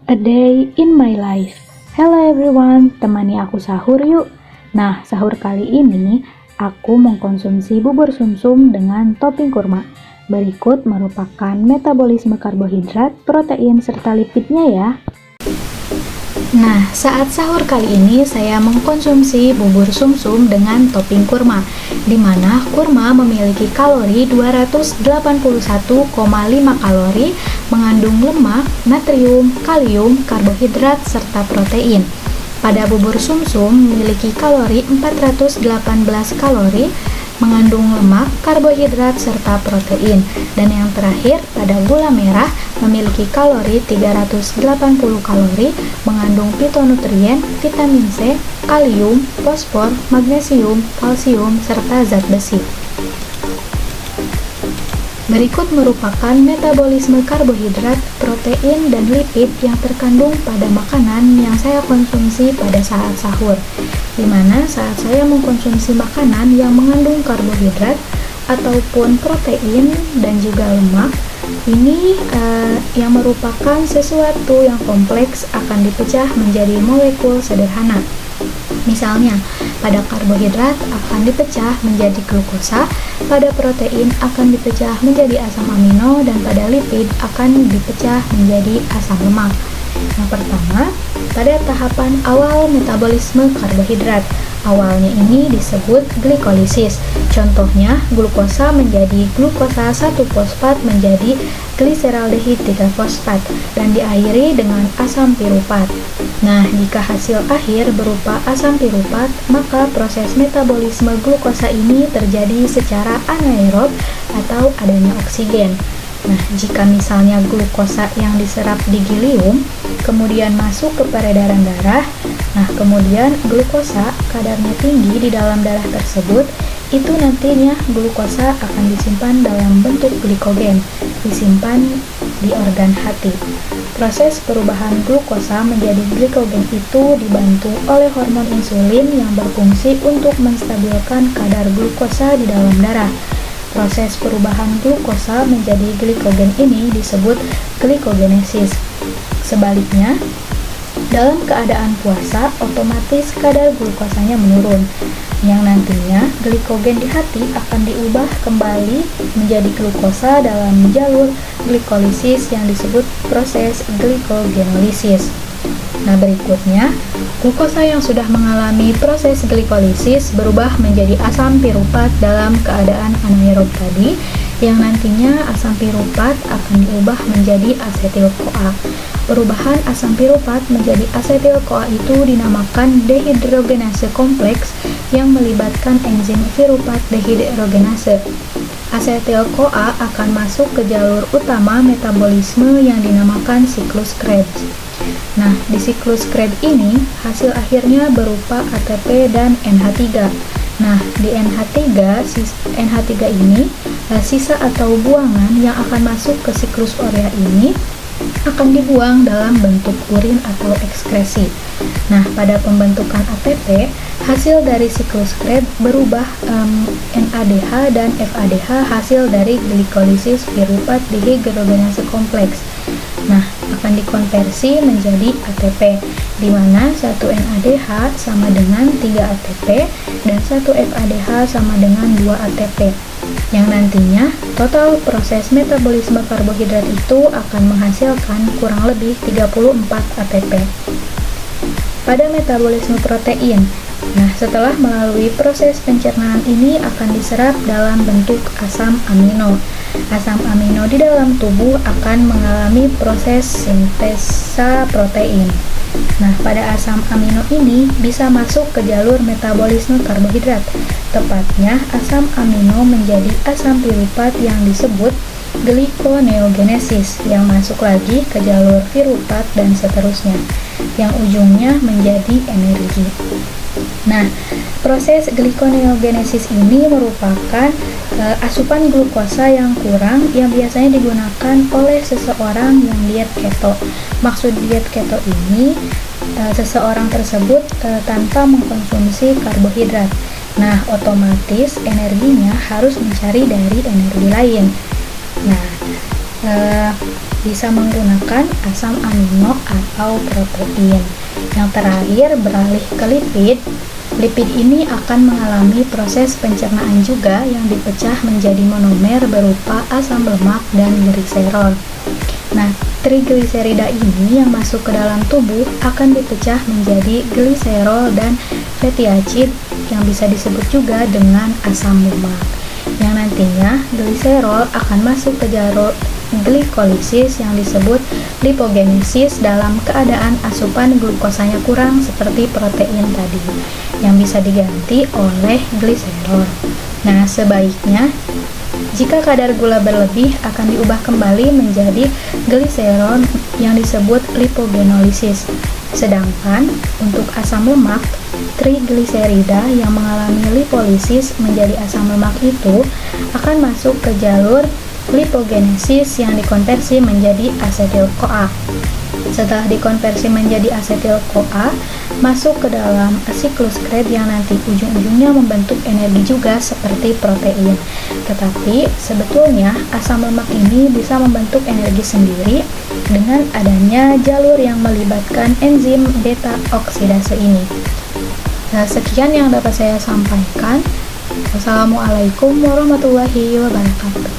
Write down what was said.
A day in my life. Hello everyone, temani aku sahur yuk. Nah, sahur kali ini aku mengkonsumsi bubur sumsum dengan topping kurma. Berikut merupakan metabolisme karbohidrat, protein, serta lipidnya ya. Nah, saat sahur kali ini saya mengkonsumsi bubur sumsum dengan topping kurma, di mana kurma memiliki kalori 281,5 kalori, mengandung lemak, natrium, kalium, karbohidrat, serta protein. Pada bubur sumsum memiliki kalori 418 kalori, mengandung lemak, karbohidrat, serta protein. Dan yang terakhir, pada gula merah memiliki kalori 380 kalori, mengandung fitonutrien, vitamin C, kalium, fosfor, magnesium, kalsium, serta zat besi. Berikut merupakan metabolisme karbohidrat, protein, dan lipid yang terkandung pada makanan yang saya konsumsi pada saat sahur, di mana saat saya mengkonsumsi makanan yang mengandung karbohidrat ataupun protein dan juga lemak, ini yang merupakan sesuatu yang kompleks akan dipecah menjadi molekul sederhana. Misalnya, pada karbohidrat akan dipecah menjadi glukosa, pada protein akan dipecah menjadi asam amino, dan pada lipid akan dipecah menjadi asam lemak. Yang pertama, pada tahapan awal metabolisme karbohidrat, awalnya ini disebut glikolisis. Contohnya, glukosa menjadi glukosa 1-fosfat menjadi gliseraldehyde 3-fosfat dan diakhiri dengan asam piruvat. Nah, jika hasil akhir berupa asam piruvat, maka proses metabolisme glukosa ini terjadi secara anaerob atau adanya oksigen. Nah, jika misalnya glukosa yang diserap di gilium kemudian masuk ke peredaran darah, nah kemudian glukosa kadarnya tinggi di dalam darah tersebut, itu nantinya glukosa akan disimpan dalam bentuk glikogen, disimpan di organ hati. Proses perubahan glukosa menjadi glikogen itu dibantu oleh hormon insulin yang berfungsi untuk menstabilkan kadar glukosa di dalam darah. Proses perubahan glukosa menjadi glikogen ini disebut glikogenesis. Sebaliknya, dalam keadaan puasa, otomatis kadar glukosanya menurun, yang nantinya glikogen di hati akan diubah kembali menjadi glukosa dalam jalur glikolisis yang disebut proses glikogenolisis. Nah, berikutnya, glukosa yang sudah mengalami proses glikolisis berubah menjadi asam piruvat dalam keadaan anaerob tadi, yang nantinya asam piruvat akan diubah menjadi asetil-CoA. Perubahan asam piruvat menjadi asetil-CoA itu dinamakan dehidrogenase kompleks yang melibatkan enzim piruvat dehidrogenase. Asetil-CoA akan masuk ke jalur utama metabolisme yang dinamakan siklus Krebs. Nah, di siklus Krebs ini, hasil akhirnya berupa ATP dan NH3. Nah, di NH3 ini, sisa atau buangan yang akan masuk ke siklus urea ini akan dibuang dalam bentuk urin atau ekskresi. Nah, pada pembentukan ATP, hasil dari siklus Krebs berubah NADH dan FADH hasil dari glikolisis piruvat dehidrogenase kompleks. Nah, akan dikonversi menjadi ATP, di mana 1 NADH sama dengan 3 ATP dan 1 FADH sama dengan 2 ATP. Yang nantinya, total proses metabolisme karbohidrat itu akan menghasilkan kurang lebih 34 ATP. Pada metabolisme protein, nah setelah melalui proses pencernaan ini akan diserap dalam bentuk asam amino. Asam amino di dalam tubuh akan mengalami proses sintesa protein. Nah, pada asam amino ini bisa masuk ke jalur metabolisme karbohidrat. Tepatnya, asam amino menjadi asam piruvat yang disebut glikoneogenesis yang masuk lagi ke jalur piruvat dan seterusnya, yang ujungnya menjadi energi. Nah, proses glikoneogenesis ini merupakan asupan glukosa yang kurang yang biasanya digunakan oleh seseorang yang diet keto. Maksud diet keto ini, seseorang tersebut tanpa mengkonsumsi karbohidrat. Nah, otomatis energinya harus mencari dari energi lain. Nah, bisa menggunakan asam amino atau protein. Yang terakhir, beralih ke lipid. Lipid ini akan mengalami proses pencernaan juga yang dipecah menjadi monomer berupa asam lemak dan gliserol. Nah, trigliserida ini yang masuk ke dalam tubuh akan dipecah menjadi gliserol dan fatty acid yang bisa disebut juga dengan asam lemak. Yang nantinya gliserol akan masuk ke jalur glikolisis yang disebut lipogenesis dalam keadaan asupan glukosanya kurang seperti protein tadi, yang bisa diganti oleh gliserol. Nah, sebaiknya jika kadar gula berlebih akan diubah kembali menjadi gliserol yang disebut lipogenolisis. Sedangkan untuk asam lemak, trigliserida yang mengalami lipolisis menjadi asam lemak itu akan masuk ke jalur lipogenesis yang dikonversi menjadi asetil-CoA. Setelah dikonversi menjadi asetil-CoA, masuk ke dalam siklus Krebs yang nanti ujung-ujungnya membentuk energi juga seperti protein. Tetapi sebetulnya asam lemak ini bisa membentuk energi sendiri dengan adanya jalur yang melibatkan enzim beta oksidase ini. Nah, sekian yang dapat saya sampaikan. Wassalamualaikum warahmatullahi wabarakatuh.